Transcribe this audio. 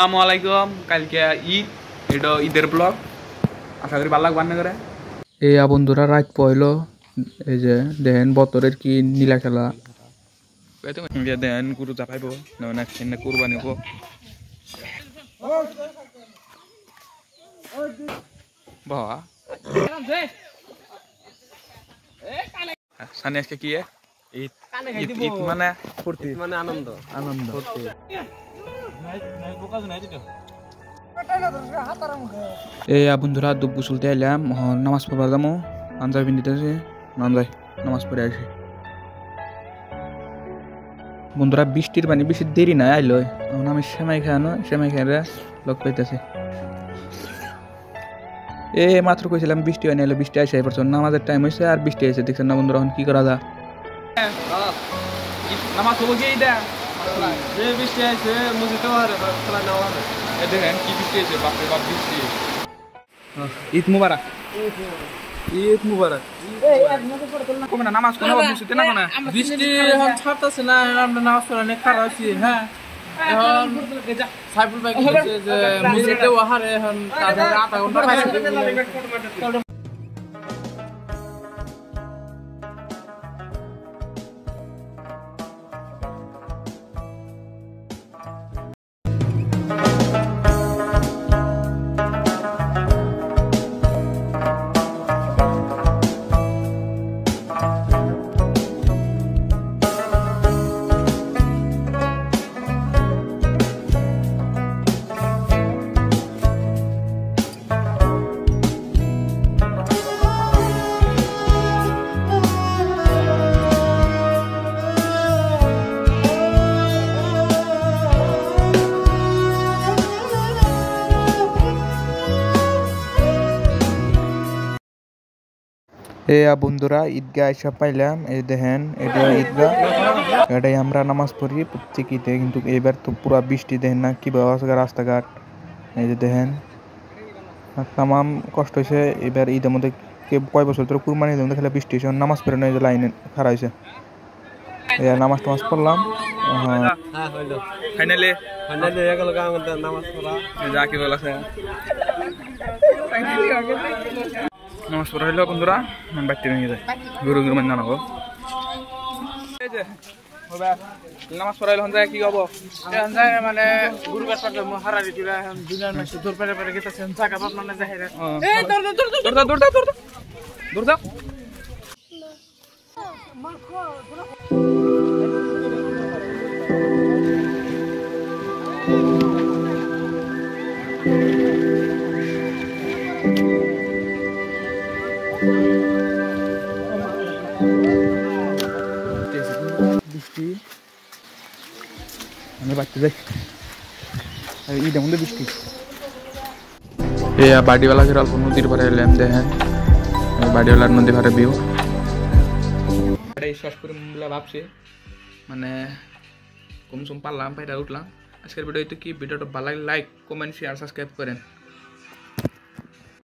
আসসালামাইকুম কালকে ঈদ এটা ঈদের ব্লগ আশা করি ভালো লাগবে করে এই বন্ধুরা রাত পয়লো এই যে দেখেন বতরের কি নীলা খেলা দেন গরু চাপাইব না কুরবানি হবো বাবা সানি আজকে কি ঈদ ঈদ মানে ফুর্তি মানে আনন্দ আনন্দ এই বন্ধুরা দুব গুসলতে এলাম নামাজ পড়বার যাবো আনজাই পিন্দিতেছে নানজাই নামাজ পড়ে আসি বন্ধুরা বৃষ্টির পানি বেশি দেরি নাই আইলো এখন আমি সেমাই খাওয়ানো সেমাই খেয়ে লোক পাইতেছে মাত্র কইছিলাম বৃষ্টি হয় না এলো বৃষ্টি আসে পড়ছে নামাজের টাইম হয়েছে আর বৃষ্টি এসে দেখছেন না বন্ধুরা এখন কি করা যায় নামাজ হবো কি বৃষ্টি আছে মুজিতে দেখেন কি বৃষ্টি আছে বাপরে বাপ বৃষ্টি ঈদ মুবারক ঈদ মুবারক কমে না নামাজ কোন বৃষ্টিতে না কোন বৃষ্টি এখন ছাড়তেছে না আমরা নামাজ পড়া অনেক খারাপ আছি হ্যাঁ এখন সাইফুল ভাই বলছে যে মসজিদে ওহারে এখন তাদের আধা ঘন্টা পাইছে বন্ধুরা ঈদগাহ এসে পাইলাম এই দেখেন এটা ঈদগাহ এটাই আমরা নামাজ পড়ি প্রত্যেক ঈদে কিন্তু এবার তো পুরা বৃষ্টি দেখেন না কি ব্যবস্থা রাস্তাঘাট এই যে দেখেন তামাম কষ্ট হয়েছে এবার ঈদের মধ্যে কয় বছর ধরে কুরবানি ঈদের মধ্যে খেলে বৃষ্টি হয়েছে নামাজ পড়ে না এই যে লাইনে খারাপ হয়েছে নামাজ টামাজ পড়লাম ফাইনালি নামাজ পড়া যা কি বলেছে নামাজ পড়া হইলো বন্ধুরা বাড়তে ভেঙে যায় গরু গরু মানে নামাবো নামাজ পড়াইলে হন যায় কি হবো মানে গুরু গাছটা হারারি দিলা এখন দুনিয়ার মাসে দূর পেরে পেরে গেতেছেন জায়গা পাব না যায় রে এই দূর দাও বৃষ্টি আমি বাড়তে যাই ঈদের মধ্যে বৃষ্টি বাড়িওয়ালা অল্প নদীর পারে এলাম দেখেন বাড়িওয়ালার নদী পারে ভিউ শ্বাস করে ভাবছি মানে কমসম পারলাম পাইটা উঠলাম আজকের ভিডিও কি ভিডিওটা ভালো লাগে লাইক কমেন্ট শেয়ার সাবস্ক্রাইব করেন।